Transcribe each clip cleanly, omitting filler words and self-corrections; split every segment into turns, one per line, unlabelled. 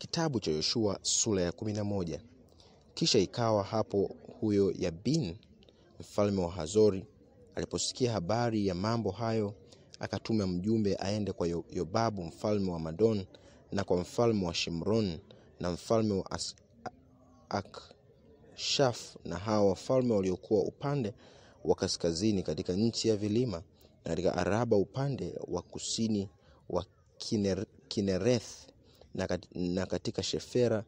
Kitabu cha Yoshua sura ya 11. Kisha ikawa hapo huyo Yabin mfalme wa Hazori aliposikia habari ya mambo hayo, akatuma mjumbe aende kwa Yobabu mfalme wa Madon na kwa mfalme wa Shimron na mfalme wa Akshaf na hao wafalme waliokuwa upande wa kaskazini katika nchi ya vilima na katika Araba upande wa kusini wa Kinereth na katika Shefera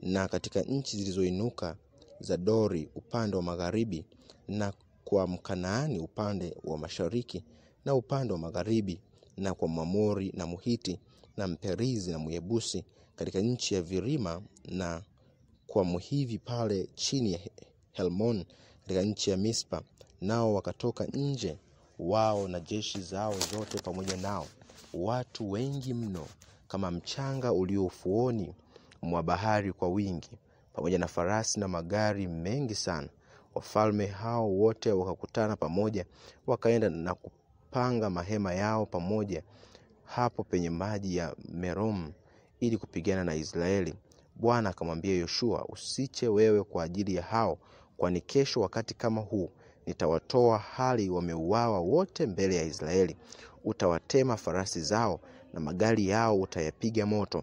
na katika nchi zilizoinuka za Dori upande wa magharibi na kwa Mkanaani upande wa mashariki na upande wa magharibi na kwa Mwamori na Muhiti na Mperizi na Myebusi katika nchi ya vilima na kwa Muhivi pale chini ya Helmon katika nchi ya Mispa. Nao wakatoka nje wao na jeshi zao zote pamoja nao, watu wengi mno kama mchanga ulio ufuoni mwa bahari kwa wingi, pamoja na farasi na magari mengi sana. Wafalme hao wote wakakutana pamoja, wakaenda na kupanga mahema yao pamoja hapo penye maji ya Merom ili kupigana na Israeli. Bwana akamwambia Yoshua, usiche wewe kwa ajili ya hao, kwani kesho wakati kama huu nitawatoa hali wameuawa wote mbele ya Israeli. Utawatema farasi zao na magari yao utayapiga moto.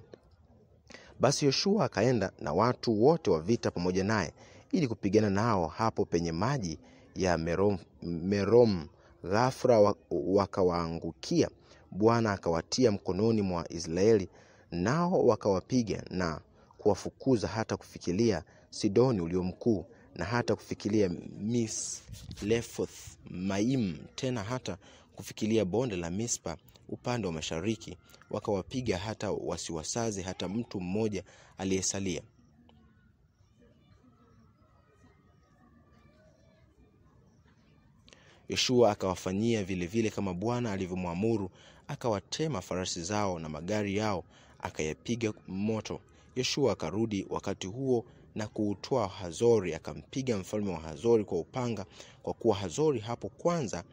Basi Yoshua akaenda na watu wote wa vita pamoja naye ili kupigana nao hapo penye maji ya Merom. Ghafla wakawaangukia, Bwana akawatia mkononi mwa Israeli, nao wakawapiga na kuwafukuza hata kufikilia Sidoni ulio mkuu na hata kufikilia Mislefoth Maim, tena hata kufikilia bonde la Mispa upande wa mashariki. Wakawapiga hata wasiwasaze hata mtu mmoja aliyesalia. Yoshua akawafanyia vile vile kama Bwana alivyomwamuru, akawatema farasi zao na magari yao akayapiga moto. Yoshua akarudi wakati huo na kuutoa Hazori, akampiga mfalme wa Hazori kwa upanga, kwa kuwa Hazori hapo kwanza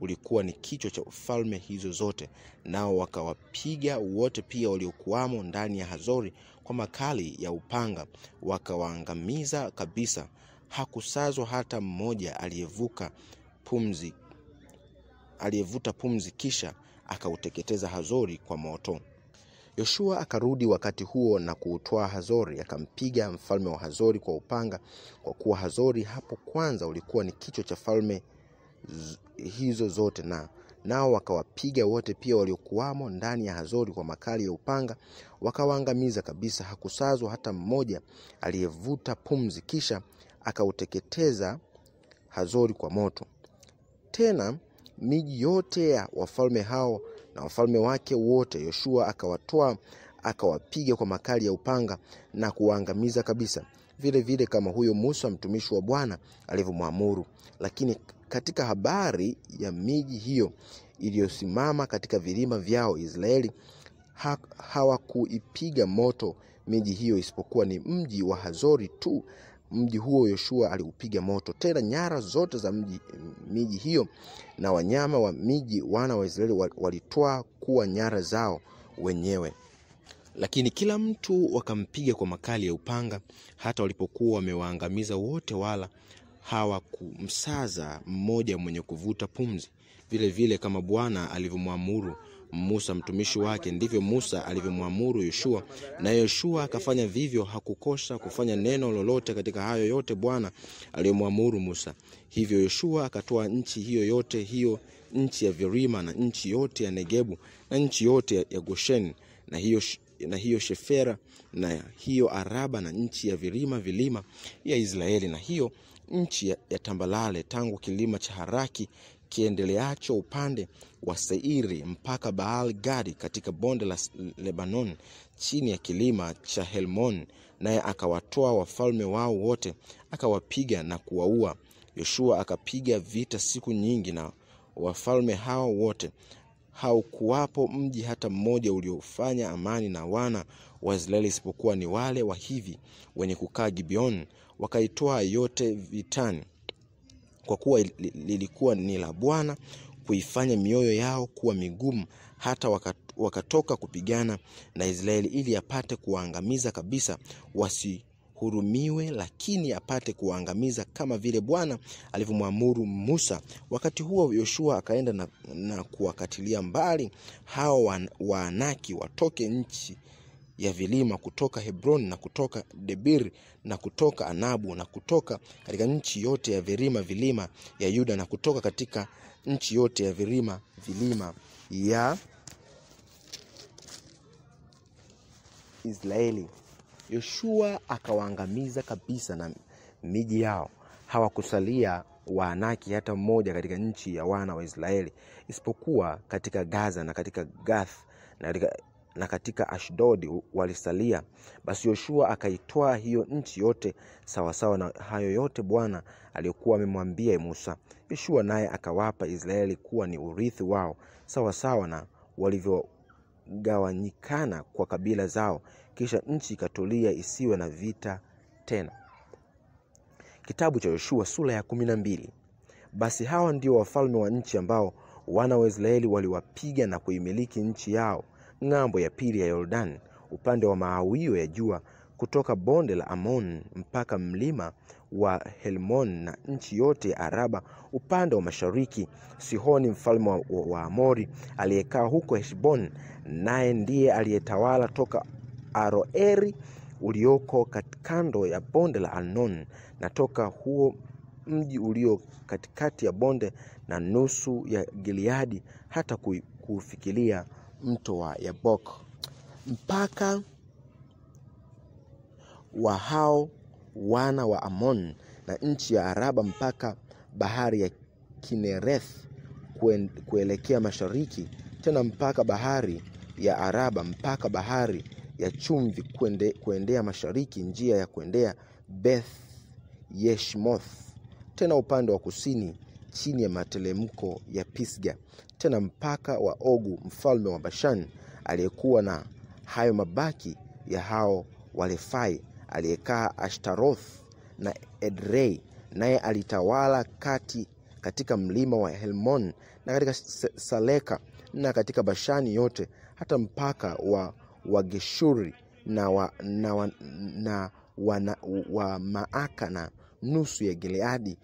ulikuwa ni kichwa cha ufalme hizo zote. Nao wakawapiga wote pia waliokuwamo ndani ya Hazori kwa makali ya upanga, wakawaangamiza kabisa. Hakusazwa hata mmoja aliyevuta pumzi, kisha akauteketeza Hazori kwa moto. Yoshua akarudi wakati huo na kuutoa Hazori, akampiga mfalme wa Hazori kwa upanga, kwa kuwa Hazori hapo kwanza ulikuwa ni kichwa cha falme hizo zote. Nao wakawapiga wote pia waliokuwamo ndani ya Hazori kwa makali ya upanga, wakawaangamiza kabisa. Hakusazwa hata mmoja aliyevuta pumzi, kisha akauteketeza Hazori kwa moto. Tena miji yote ya wafalme hao na wafalme wake wote Yoshua akawatoa, akawapiga kwa makali ya upanga na kuwaangamiza kabisa, vile vile kama huyo Musa mtumishi wa Bwana alivyomwamuru. Lakini katika habari ya miji hiyo iliyosimama katika vilima vyao, Israeli hawakuipiga moto miji hiyo isipokuwa ni mji wa Hazori tu. Mji huo Yoshua aliupiga moto. Tena nyara zote za miji hiyo na wanyama wa miji wana wa Israeli walitoa kuwa nyara zao wenyewe. Lakini kila mtu wakampiga kwa makali ya upanga, hata walipokuwa wamewaangamiza wote, wala hawakumsaza mmoja mwenye kuvuta pumzi. Vile vile kama Bwana alivyomwamuru Musa mtumishi wake, ndivyo Musa alivyomwamuru Yoshua, na Yoshua akafanya vivyo. Hakukosa kufanya neno lolote katika hayo yote Bwana aliyomwamuru Musa. Hivyo Yoshua akatoa nchi hiyo yote, hiyo nchi ya vilima na nchi yote ya Negebu na nchi yote ya Gosheni na hiyo Shefera na hiyo Araba na nchi ya vilima ya Israeli na hiyo nchi ya tambalale tangu kilima cha Haraki kiendeleacho upande wa Seiri mpaka Baal Gadi katika bonde la Lebanon chini ya kilima cha Helmon. Naye akawatoa wafalme wao wote, akawapiga na kuwaua. Yoshua akapiga vita siku nyingi na wafalme hao wote. Haukuwapo mji hata mmoja uliofanya amani na wana wa Israeli isipokuwa ni wale wa hivi wenye kukaa Gibeon. Wakaitoa yote vitani, kwa kuwa lilikuwa ni la Bwana kuifanya mioyo yao kuwa migumu, hata wakatoka kupigana na Israeli ili apate kuwaangamiza kabisa, wasihurumiwe, lakini apate kuwaangamiza kama vile Bwana alivyomwamuru Musa. Wakati huo Yoshua akaenda na kuwakatilia mbali hao Waanaki watoke nchi ya vilima, kutoka Hebron na kutoka Debir na kutoka Anabu na kutoka katika nchi yote ya vilima ya Yuda na kutoka katika nchi yote ya vilima ya Israeli. Yoshua akawaangamiza kabisa na miji yao. Hawakusalia Waanaki hata mmoja katika nchi ya wana wa Israeli, isipokuwa katika Gaza na katika Gath na katika Ashdod walisalia. Basi Yoshua akaitoa hiyo nchi yote sawasawa na hayo yote Bwana aliyokuwa amemwambia Musa. Yoshua naye akawapa Israeli kuwa ni urithi wao sawasawa na walivyogawanyikana kwa kabila zao. Kisha nchi ikatulia isiwe na vita tena. Kitabu cha Yoshua sura ya 12. Basi hawa ndio wafalme wa nchi ambao wana wa Israeli waliwapiga na kuimiliki nchi yao ng'ambo ya pili ya Yordani, upande wa maawio ya jua, kutoka bonde la Amon mpaka mlima wa Helmon, na nchi yote ya Araba upande wa mashariki. Sihoni mfalme wa Amori aliyekaa huko Heshbon, naye ndiye aliyetawala toka Aroeri ulioko kando ya bonde la Arnon, na toka huo mji ulio katikati ya bonde na nusu ya Gileadi hata kufikilia mto wa Yabok. Mpaka wa hao wana wa Amon na nchi ya Araba mpaka bahari ya Kinereth kuelekea mashariki, tena mpaka bahari ya Araba mpaka bahari ya chumvi kuendea mashariki, njia ya kuendea Beth Yeshmoth, tena upande wa kusini chini ya matelemko ya Pisga, tena mpaka wa Ogu mfalme wa Bashan aliyekuwa na hayo mabaki ya hao Warefai, aliyekaa Ashtaroth na Edrei, naye alitawala katika mlima wa Helmon na katika Saleka na katika Bashani yote, hata mpaka wa Geshuri na wa Maaka na nusu ya Gileadi,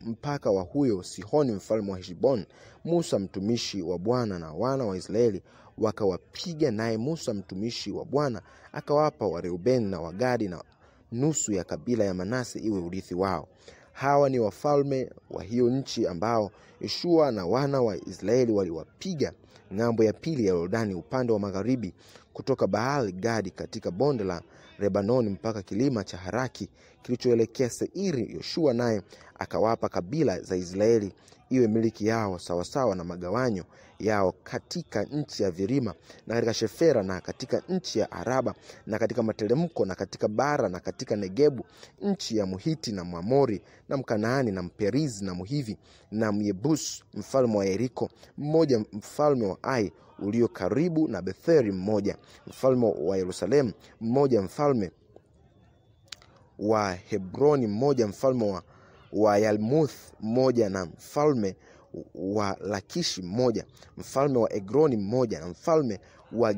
mpaka wa huyo Sihoni mfalme wa Heshbon. Musa mtumishi wa Bwana na wana wa Israeli wakawapiga, naye Musa mtumishi wa Bwana akawapa wa Reubeni na Wagadi na nusu ya kabila ya Manase iwe urithi wao. Hawa ni wafalme wa hiyo nchi ambao Yoshua na wana wa Israeli waliwapiga ng'ambo ya pili ya Yordani upande wa magharibi, kutoka Baal Gadi katika bonde la Lebanoni mpaka kilima cha Haraki kilichoelekea Seiri. Yoshua naye akawapa kabila za Israeli iwe miliki yao sawasawa na magawanyo yao katika nchi ya vilima na katika Shefera na katika nchi ya Araba na katika matelemko na katika bara na katika Negebu, nchi ya Muhiti na Mwamori na Mkanaani na Mperizi na Muhivi na Myebus mfalme wa Yeriko mmoja, mfalme wa Ai ulio karibu na Betheri mmoja, mfalme wa Yerusalemu mmoja, mfalme wa Hebroni mmoja, mfalme wa Yalmuth mmoja, na mfalme wa Lakishi mmoja, mfalme wa Egroni mmoja, na mfalme wa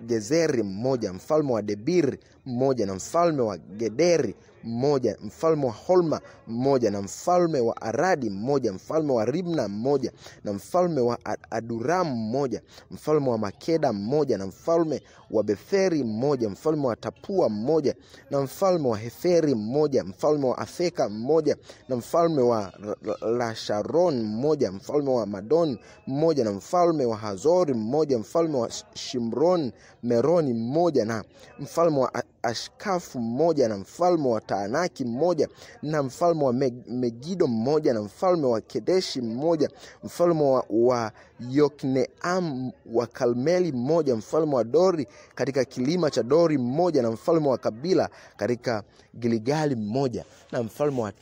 Gezeri mmoja, mfalme wa Debir mmoja, na mfalme wa Gederi mmoja, mfalme wa Holma mmoja, na mfalme wa Aradi mmoja, mfalme wa Ribna mmoja, na mfalme wa Aduram mmoja, mfalme wa Makeda mmoja, na mfalme wa Betheri mmoja, mfalme wa Tapua mmoja, na mfalme wa Heferi mmoja, mfalme wa Afeka mmoja, na mfalme wa Lasharon mmoja, mfalme wa Madon mmoja, na mfalme wa Hazori mmoja, mfalme wa Shimron Meroni mmoja, na mfalme wa Ashkafu mmoja, na mfalme wa Taanaki mmoja, na mfalme wa Megido mmoja, na mfalme wa Kedeshi mmoja, mfalme wa Yokneam wa Kalmeli mmoja, mfalme wa Dori katika kilima cha Dori mmoja, na mfalme wa Kabila katika Gilgali mmoja, na mfalme wa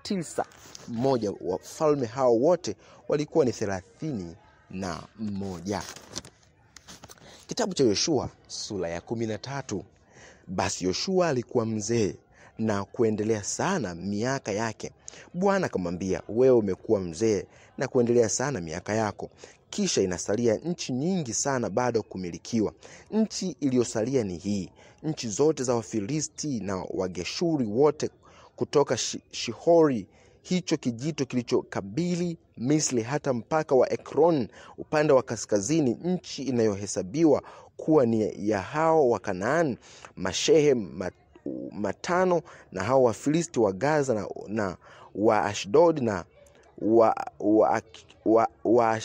Tilsa mmoja. Wafalme hao wote walikuwa ni 31. Kitabu cha Yoshua sura ya 13. Basi Yoshua alikuwa mzee na kuendelea sana miaka yake. Bwana akamwambia, wewe umekuwa mzee na kuendelea sana miaka yako. Kisha inasalia nchi nyingi sana bado kumilikiwa. Nchi iliyosalia ni hii: nchi zote za Wafilisti na Wageshuri wote kutoka Shihori, hicho kijito kilichokabili Misri, hata mpaka wa Ekron upande wa kaskazini, nchi inayohesabiwa kuwa ni ya hao wa Kanaani, mashehe matano, na hao Wafilisti wa Gaza na wa Ashdod na wa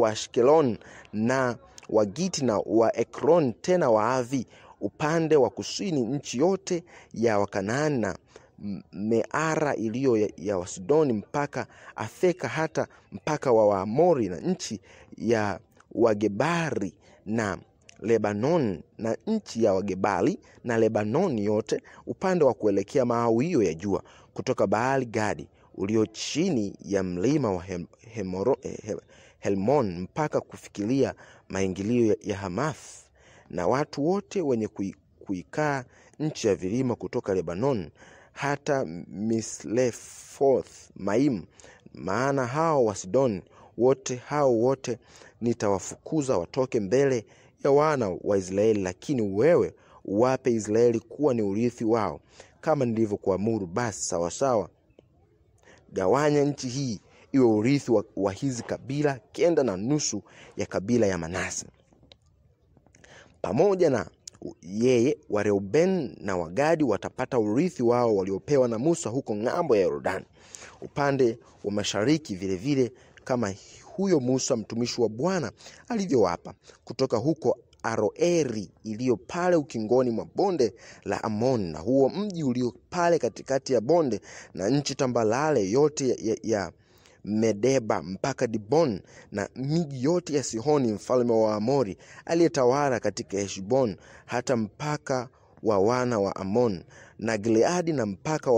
Ashkelon na wa Giti na wa Ekron, tena Waavi upande wa kusini, nchi yote ya Wakanaani na Meara iliyo ya Wasidoni mpaka Afeka, hata mpaka wa Waamori, na nchi ya Wagebari na Lebanon, na nchi ya Wagebali na Lebanon yote upande wa kuelekea mawio ya jua, kutoka Baal Gadi ulio chini ya mlima wa Helmon mpaka kufikilia maingilio ya Hamath, na watu wote wenye kuikaa nchi ya vilima kutoka Lebanon hata Mislefoth Maim. Maana hao Wasidoni wote hao wote nitawafukuza watoke mbele ya wana wa Israeli, lakini wewe uwape Israeli kuwa ni urithi wao, kama nilivyokuamuru. Basi sawasawa, gawanya nchi hii iwe urithi wa hizi kabila 9.5 ya kabila ya Manase. Pamoja na yeye, wa Reuben na Wagadi watapata urithi wao waliopewa na Musa huko ng'ambo ya Yordani upande wa mashariki, vile vile kama huyo Musa mtumishi wa Bwana alivyowapa, kutoka huko Aroeri iliyo pale ukingoni mwa bonde la Amon, na huo mji ulio pale katikati ya bonde, na nchi tambalale yote ya Medeba mpaka Dibon, na miji yote ya Sihoni mfalme wa Amori aliyetawala katika Heshbon, hata mpaka wa wana wa Amon, na Gileadi, na mpaka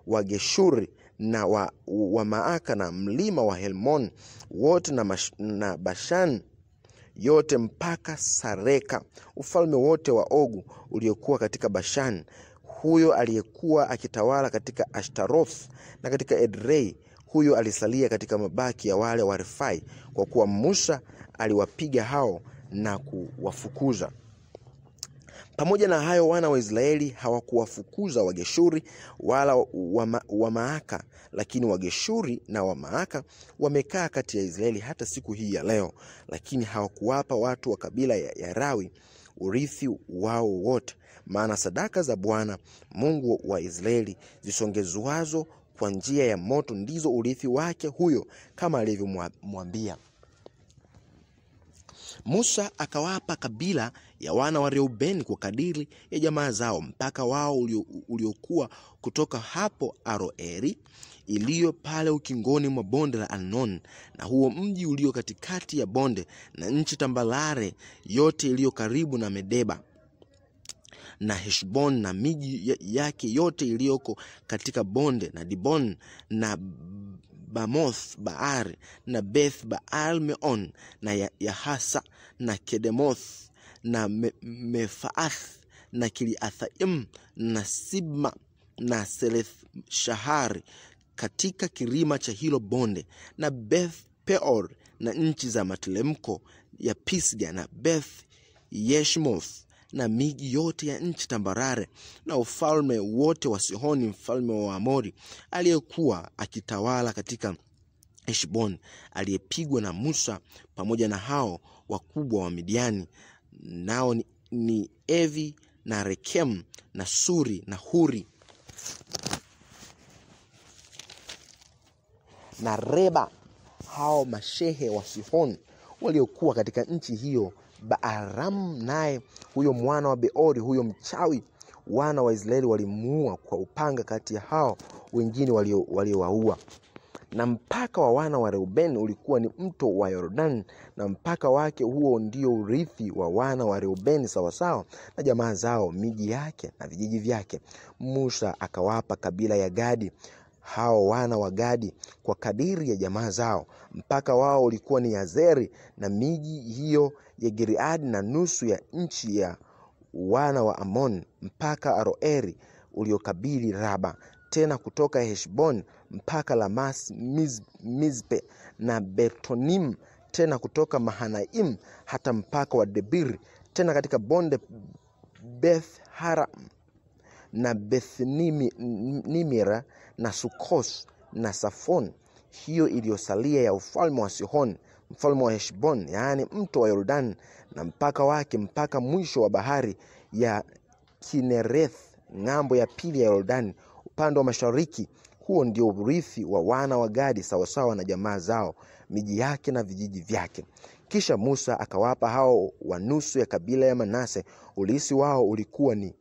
wa Geshuri na wa Maaka, na mlima wa Helmon wote, na Bashan yote mpaka Sareka, ufalme wote wa Ogu uliokuwa katika Bashan, huyo aliyekuwa akitawala katika Ashtaroth na katika Edrei. Huyo alisalia katika mabaki ya wale wa Refai, kwa kuwa Musa aliwapiga hao na kuwafukuza. Pamoja na hayo, wana wa Israeli hawakuwafukuza Wageshuri wala wa Maaka, lakini Wageshuri na wa Maaka wamekaa kati ya Israeli hata siku hii ya leo, lakini hawakuwapa watu wa kabila ya Lawi urithi wao wote. Maana sadaka za Bwana Mungu wa Israeli zisongezwazo kwa njia ya moto ndizo urithi wake huyo, kama alivyomwambia Musa. Akawapa kabila ya wana wa Reubeni kwa kadiri ya jamaa zao, mpaka wao uliokuwa kutoka hapo Aroeri iliyo pale ukingoni mwa bonde la Arnon, na huo mji ulio katikati ya bonde, na nchi tambalare yote iliyo karibu na Medeba na Heshbon na miji yake yote iliyoko katika bonde, na Dibon na Bamoth Baari na Beth Baal Meon na Yahasa na Kedemoth na Mefaath na Kiriathaim na Sibma na Seleth Shahari katika kirima cha hilo bonde, na Beth Peor na nchi za matelemko ya Pisga, na Beth Yeshmoth na miji yote ya nchi tambarare, na ufalme wote wa Sihoni mfalme wa Amori aliyekuwa akitawala katika Heshbon, aliyepigwa na Musa, pamoja na hao wakubwa wa Midiani, nao ni Evi na Rekem na Suri na Huri na Reba, hao mashehe wa Sihoni waliokuwa katika nchi hiyo. Baaramu naye huyo mwana wa Beori, huyo mchawi, wana wa Israeli walimuua kwa upanga kati ya hao wengine waliowaua. Na mpaka wa wana wa Reubeni ulikuwa ni mto wa Yordani, na mpaka wake huo ndio urithi wa wana wa Reubeni sawasawa na jamaa zao, miji yake na vijiji vyake. Musa akawapa kabila ya Gadi hao wana wa Gadi kwa kadiri ya jamaa zao. Mpaka wao ulikuwa ni Yazeri na miji hiyo ya Gileadi, na nusu ya nchi ya wana wa Amon mpaka Aroeri uliokabili Raba, tena kutoka Heshbon mpaka Lamas Mizpe na Betonim, tena kutoka Mahanaim hata mpaka wa Debir, tena katika bonde Beth Haram na Bethnimira na Sukos na Safon, hiyo iliyosalia ya ufalme wa Sihon mfalme wa Heshbon, yaani mto wa Yordan na mpaka wake mpaka mwisho wa bahari ya Kinereth ng'ambo ya pili ya Yordan upande wa mashariki. Huo ndio urithi wa wana wa Gadi sawasawa na jamaa zao, miji yake na vijiji vyake. Kisha Musa akawapa hao wa nusu ya kabila ya Manase, ulisi wao ulikuwa ni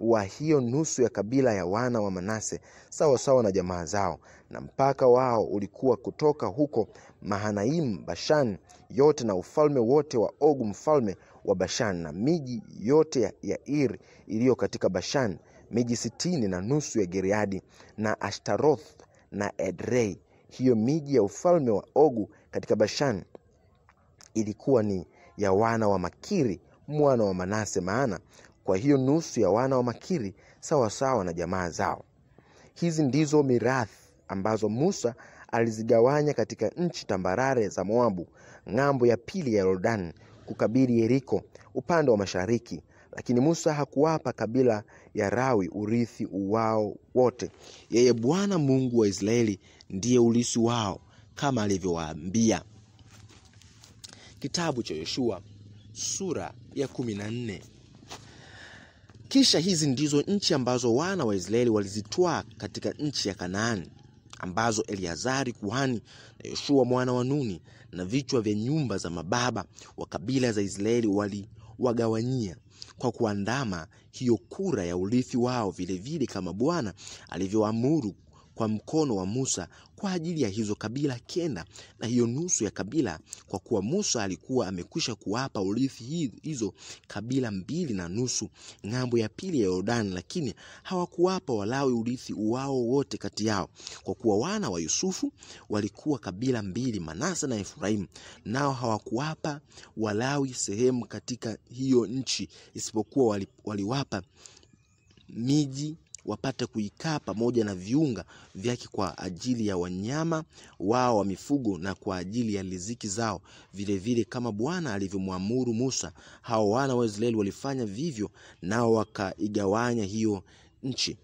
wa hiyo nusu ya kabila ya wana wa Manase sawasawa na jamaa zao, na mpaka wao ulikuwa kutoka huko Mahanaim Bashan yote na ufalme wote wa Ogu mfalme wa Bashan na miji yote ya Ir iliyo katika Bashan, miji 60 na nusu ya Gileadi na Ashtaroth na Edrei. Hiyo miji ya ufalme wa Ogu katika Bashan ilikuwa ni ya wana wa Makiri mwana wa Manase, maana kwa hiyo nusu ya wana wa Makiri sawa sawa na jamaa zao. Hizi ndizo mirathi ambazo Musa alizigawanya katika nchi tambarare za Moabu ng'ambo ya pili ya Yordan kukabili Yeriko upande wa mashariki. Lakini Musa hakuwapa kabila ya Lawi urithi wao wote. Yeye Bwana Mungu wa Israeli ndiye ulisi wao kama alivyowaambia. Kitabu cha Yoshua sura ya 14. Kisha hizi ndizo nchi ambazo wana wa Israeli walizitwaa katika nchi ya Kanaani, ambazo Eleazari kuhani na Yoshua mwana wa Nuni na vichwa vya nyumba za mababa wa kabila za Israeli waliwagawanyia kwa kuandama hiyo kura ya urithi wao, vile kama Bwana alivyoamuru kwa mkono wa Musa kwa ajili ya hizo kabila 9 na hiyo nusu ya kabila, kwa kuwa Musa alikuwa amekwisha kuwapa urithi hizo kabila 2 na nusu ng'ambo ya pili ya Yordan. Lakini hawakuwapa Walawi urithi wao wote kati yao, kwa kuwa wana wa Yusufu walikuwa kabila 2, Manase na Efraimu, nao hawakuwapa Walawi sehemu katika hiyo nchi, isipokuwa waliwapa miji wapate kuikaa pamoja na viunga vyake kwa ajili ya wanyama wao wa mifugo na kwa ajili ya riziki zao, vile kama Bwana alivyomwamuru Musa. Hao wana wa Israeli walifanya vivyo, nao wakaigawanya hiyo nchi.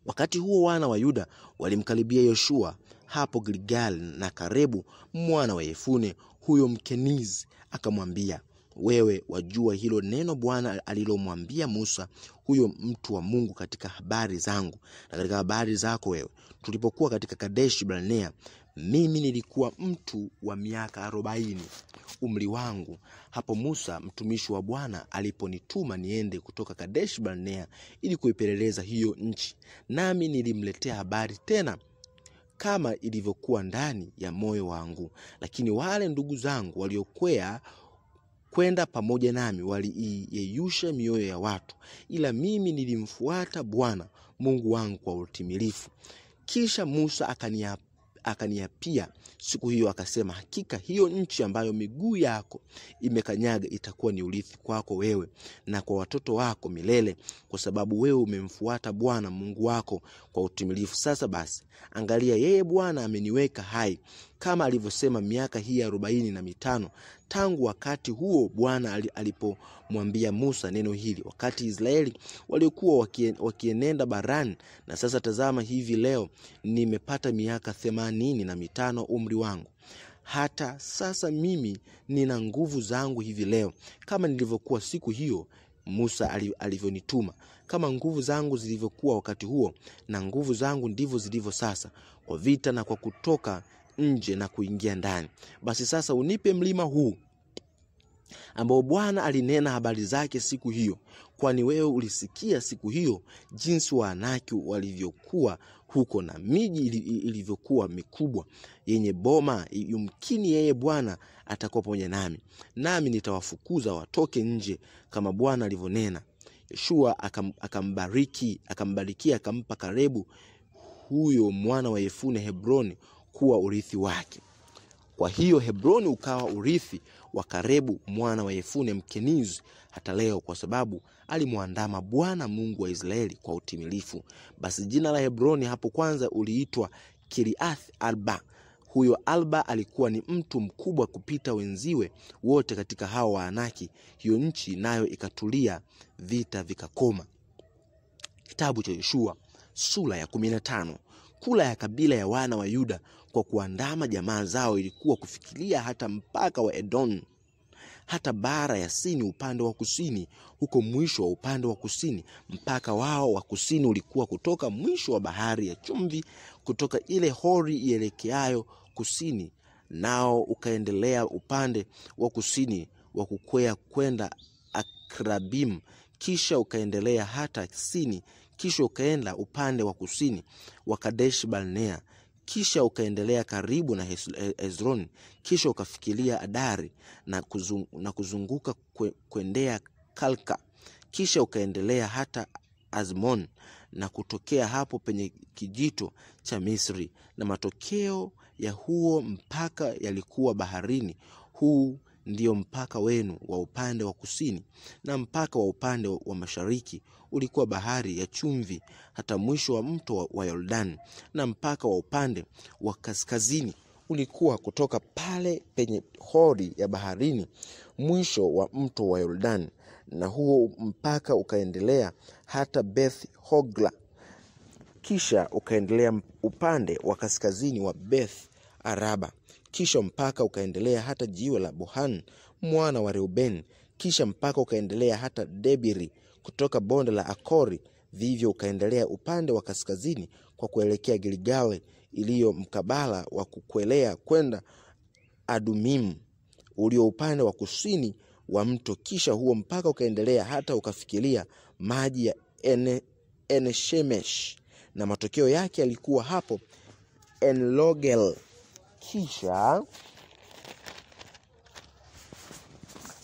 Wakati huo wana wa Yuda walimkaribia Yoshua hapo Gilgal, na Karebu mwana wa Yefune huyo Mkenizi akamwambia, wewe wajua hilo neno Bwana alilomwambia Musa huyo mtu wa Mungu katika habari zangu na katika habari zako wewe, tulipokuwa katika Kadesh Barnea. Mimi nilikuwa mtu wa miaka 40 umri wangu hapo Musa mtumishi wa Bwana aliponituma niende kutoka Kadesh Barnea ili kuipeleleza hiyo nchi, nami nilimletea habari tena kama ilivyokuwa ndani ya moyo wangu. Lakini wale ndugu zangu waliokwea kwenda pamoja nami waliyeyusha mioyo ya watu, ila mimi nilimfuata Bwana Mungu wangu kwa utimilifu. Kisha Musa akaniapia siku hiyo akasema, hakika hiyo nchi ambayo miguu yako imekanyaga itakuwa ni urithi kwako wewe na kwa watoto wako milele, kwa sababu wewe umemfuata Bwana Mungu wako kwa utimilifu. Sasa basi, angalia, yeye Bwana ameniweka hai kama alivyosema miaka hii 45 tangu wakati huo Bwana alipomwambia Musa neno hili, wakati Israeli waliokuwa wakienenda barani. Na sasa tazama, hivi leo nimepata miaka 85 umri wangu. Hata sasa mimi nina nguvu zangu hivi leo kama nilivyokuwa siku hiyo Musa alivyonituma. Kama nguvu zangu zilivyokuwa wakati huo, na nguvu zangu ndivyo zilivyo sasa, kwa vita na kwa kutoka nje na kuingia ndani. Basi sasa unipe mlima huu ambao Bwana alinena habari zake siku hiyo, kwani wewe ulisikia siku hiyo jinsi Waanaki walivyokuwa huko na miji ilivyokuwa mikubwa yenye boma. Yumkini yeye Bwana atakuwa pamoja nami nitawafukuza watoke nje kama Bwana alivyonena. Yoshua akambariki akampa Karebu huyo mwana wa Yefune Hebroni kuwa urithi wake. Kwa hiyo Hebroni ukawa urithi wa Karebu mwana wa Yefune Mkenizi hata leo, kwa sababu alimwandama Bwana Mungu wa Israeli kwa utimilifu. Basi jina la Hebroni hapo kwanza uliitwa Kiriath Arba. Huyo Alba alikuwa ni mtu mkubwa kupita wenziwe wote katika hao Waanaki. Hiyo nchi nayo ikatulia, vita vikakoma. Kitabu cha Yoshua sura ya 15. Kula ya kabila ya wana wa Yuda kwa kuandama jamaa zao ilikuwa kufikiria hata mpaka wa Edom, hata bara ya Sini upande wa kusini. Huko mwisho wa upande wa kusini, mpaka wao wa kusini ulikuwa kutoka mwisho wa bahari ya chumvi, kutoka ile Hori ielekeayo kusini, nao ukaendelea upande wa kusini wa kukwea kwenda Akrabim, kisha ukaendelea hata Sini, kisha ukaenda upande wa kusini wa Kadesh Barnea, kisha ukaendelea karibu na Hezron, kisha ukafikiria Adari na kuzunguka kuendea Kalka, kisha ukaendelea hata Azmon na kutokea hapo penye kijito cha Misri. Na matokeo ya huo mpaka yalikuwa baharini. Huu ndio mpaka wenu wa upande wa kusini, na mpaka wa upande wa mashariki ulikuwa bahari ya chumvi hata mwisho wa mto wa Yordani, na mpaka wa upande wa kaskazini ulikuwa kutoka pale penye Hori ya baharini mwisho wa mto wa Yordani, na huo mpaka ukaendelea hata Beth Hogla, kisha ukaendelea upande wa kaskazini wa Beth Araba, kisha mpaka ukaendelea hata jiwe la Bohan mwana wa Reuben, kisha mpaka ukaendelea hata Debiri kutoka bonde la Akori, vivyo ukaendelea upande wa kaskazini kwa kuelekea Gilgali iliyo mkabala wa kukwelea kwenda Adumim ulio upande wa kusini wa mto, kisha huo mpaka ukaendelea hata ukafikiria maji ya Eneshemesh, na matokeo yake yalikuwa hapo Enlogel, kisha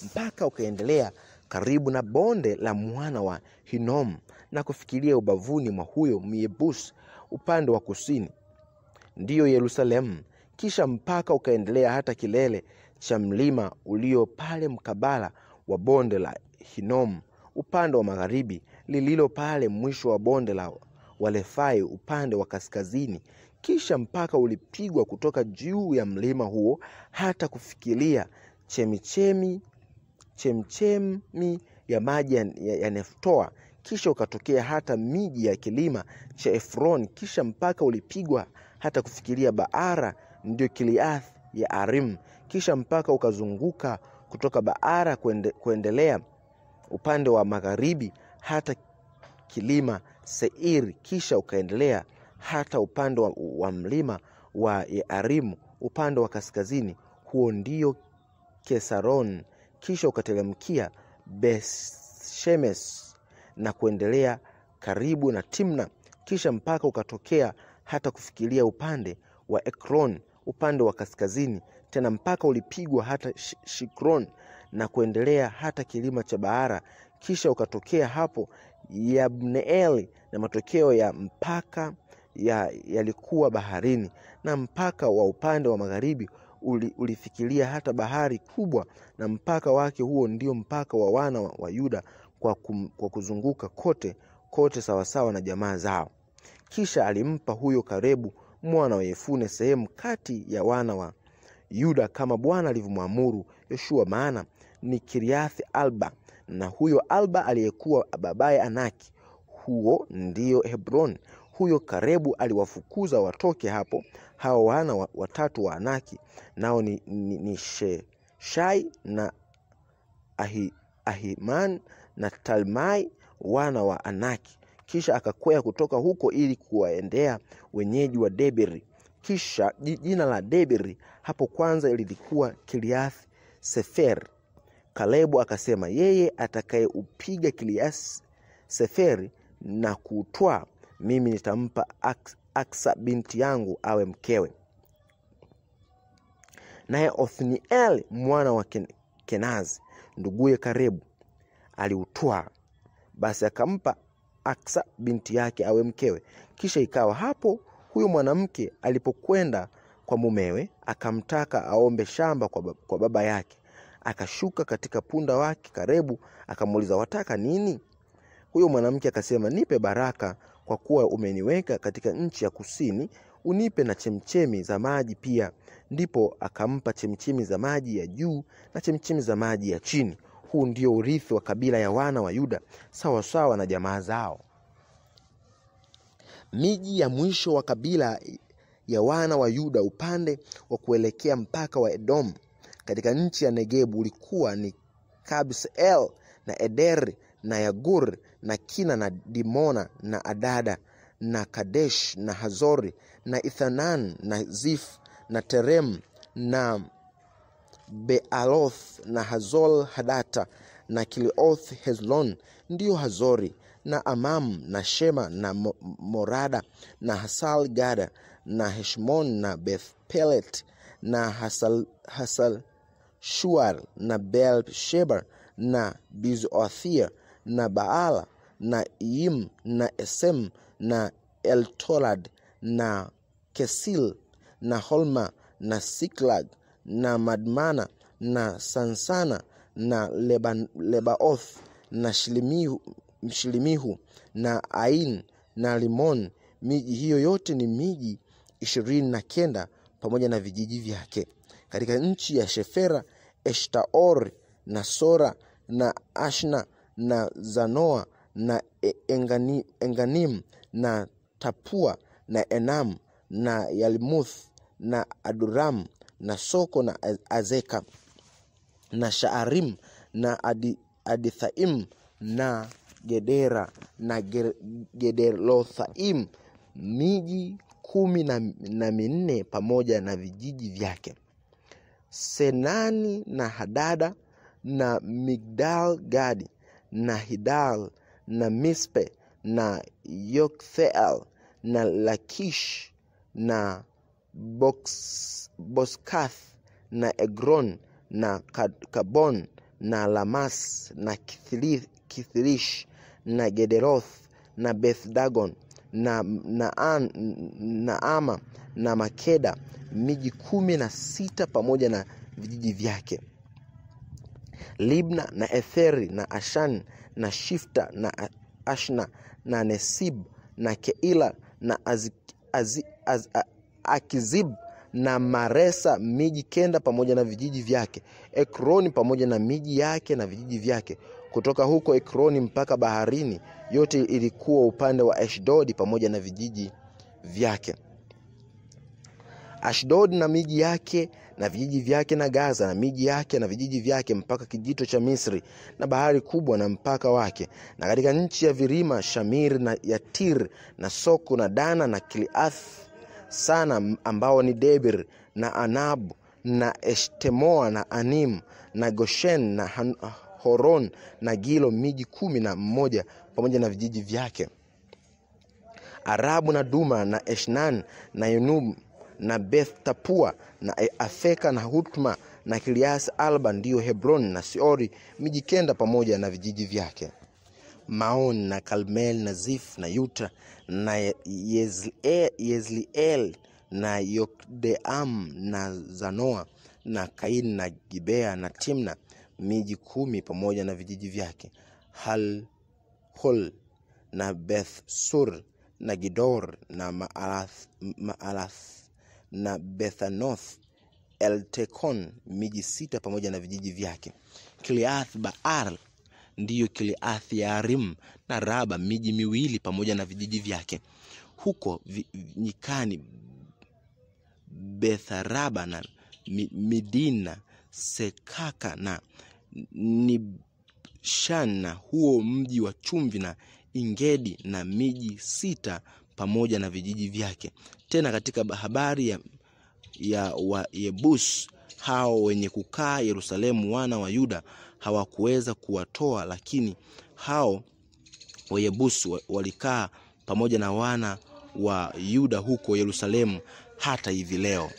mpaka ukaendelea karibu na bonde la mwana wa Hinom na kufikiria ubavuni mwa huyo Myebus upande wa kusini, ndiyo Yerusalemu, kisha mpaka ukaendelea hata kilele cha mlima ulio pale mkabala wa bonde la Hinom upande wa magharibi, lililo pale mwisho wa bonde la Walefai upande wa kaskazini, kisha mpaka ulipigwa kutoka juu ya mlima huo hata kufikiria chemchemi ya maji ya Neftoa, kisha ukatokea hata miji ya kilima cha Efron, kisha mpaka ulipigwa hata kufikiria Baara, ndio Kiliath ya Arim, kisha mpaka ukazunguka kutoka Baara kuendelea upande wa magharibi hata kilima Seir, kisha ukaendelea hata upande wa mlima wa Yearimu upande wa kaskazini, huo ndio Kesaron, kisha ukatelemkia Beth-Shemesh na kuendelea karibu na Timna, kisha mpaka ukatokea hata kufikiria upande wa Ekron upande wa kaskazini, tena mpaka ulipigwa hata Shikron na kuendelea hata kilima cha Baara, kisha ukatokea hapo Yabneeli, na matokeo ya mpaka yalikuwa baharini, na mpaka wa upande wa magharibi ulifikiria hata bahari kubwa, na mpaka wake huo ndio mpaka wa wana wa Yuda kwa kuzunguka kote sawasawa na jamaa zao. Kisha alimpa huyo Karebu mwana wa Yefune sehemu kati ya wana wa Yuda kama Bwana alivyomwamuru Yoshua, maana ni Kiriath Alba, na huyo Alba aliyekuwa babaye Anaki, huo ndio Hebron. Huyo Karebu aliwafukuza watoke hapo hao wana watatu wa Anaki, nao ni Sheshai na Ahiman na Talmai wana wa Anaki. Kisha akakwea kutoka huko ili kuwaendea wenyeji wa Debiri. Kisha jina la Debiri hapo kwanza lilikuwa Kiriath Sefer. Kalebu akasema, yeye atakayeupiga Kiriath Seferi na kutwaa, mimi nitampa Aksa binti yangu awe mkewe. Naye Othniel mwana wa Kenazi nduguye Karebu aliutwaa, basi akampa Aksa binti yake awe mkewe. Kisha ikawa hapo huyo mwanamke alipokwenda kwa mumewe, akamtaka aombe shamba kwa baba yake. Akashuka katika punda wake karibu, akamuuliza, wataka nini? Huyo mwanamke akasema, nipe baraka, kwa kuwa umeniweka katika nchi ya kusini, unipe na chemchemi za maji pia. Ndipo akampa chemchemi za maji ya juu na chemchemi za maji ya chini. Huu ndio urithi wa kabila ya wana wa Yuda sawa sawa na jamaa zao. Miji ya mwisho wa kabila ya wana wa Yuda upande wa kuelekea mpaka wa Edom katika nchi ya Negebu ulikuwa ni Kabseel na Ederi na Yagur na Kina na Dimona na Adada na Kadesh na Hazori na Ithanan na Zif na Terem na Bealoth na Hazol Hadata na Kilioth Hezlon ndio Hazori na Amam na Shema na Morada na Hasal Gada na Heshmon na Beth Pelet na Hasal Shuar na Bel Shebar na Bizothia na Baala na Iim na Esem na Eltolad na Kesil na Holma na Siklag na Madmana na Sansana na Lebaoth na Shilimihu na Ain na Limon. Miji hiyo yote ni miji 29 pamoja na vijiji vyake. Katika nchi ya Shefera, Eshtaori na Sora na Ashna na Zanoa na Enganim na Tapua na Enam na Yalmuth na Aduram na Soko na Azeka na Shaarim na Adithaim na Gedera na Gederothaim, miji 14 pamoja na vijiji vyake. Senani na Hadada na Migdal Gadi na Hidal na Mispe na Yoktheel na Lakish na Boskath na Egron na Kabon na Lamas na Kithirish na Gederoth na Beth-Dagon na Naama na Makeda, miji 16 pamoja na vijiji vyake. Libna na Etheri na Ashan na Shifta na Ashna na Nesib na Keila na Akizib na Maresa, miji 9 pamoja na vijiji vyake. Ekroni pamoja na miji yake na vijiji vyake. Kutoka huko Ekroni mpaka baharini yote ilikuwa upande wa Ashdod pamoja na vijiji vyake. Ashdod na miji yake na vijiji vyake, na Gaza na miji yake na vijiji vyake, mpaka kijito cha Misri na bahari kubwa na mpaka wake, na katika nchi ya Virima, Shamir na Yatir na Soko na Dana na Kiliath sana, ambao ni Debir na Anab na Eshtemoa na Anim na Goshen na Horon na Gilo, miji 11 pamoja na vijiji vyake. Arabu na Duma na Eshnan na Yunub na Beth Tapua na Afeka na Hutma na Kilias Alba ndio Hebron na Siori, miji 9 pamoja na vijiji vyake. Maon na Kalmel na Zif na Yuta na Yezliel na Yokdeam na Zanoa na Kain na Gibea na Timna, miji 10 pamoja na vijiji vyake. Hol na Beth Sur na Gidor na Maalath na Bethanoth, Eltekon, miji 6 pamoja na vijiji vyake. Kiliath Baal ndiyo Kiliath Yarim na Raba, miji 2 pamoja na vijiji vyake. Huko nyikani Betharaba na Midina, Sekaka na Nibshana, huo mji wa chumvi, na Ingedi na miji 6 pamoja na vijiji vyake. Tena katika habari ya Yebus, hao wenye kukaa Yerusalemu, wana wa Yuda hawakuweza kuwatoa, lakini hao wa Yebus walikaa pamoja na wana wa Yuda huko Yerusalemu hata hivi leo.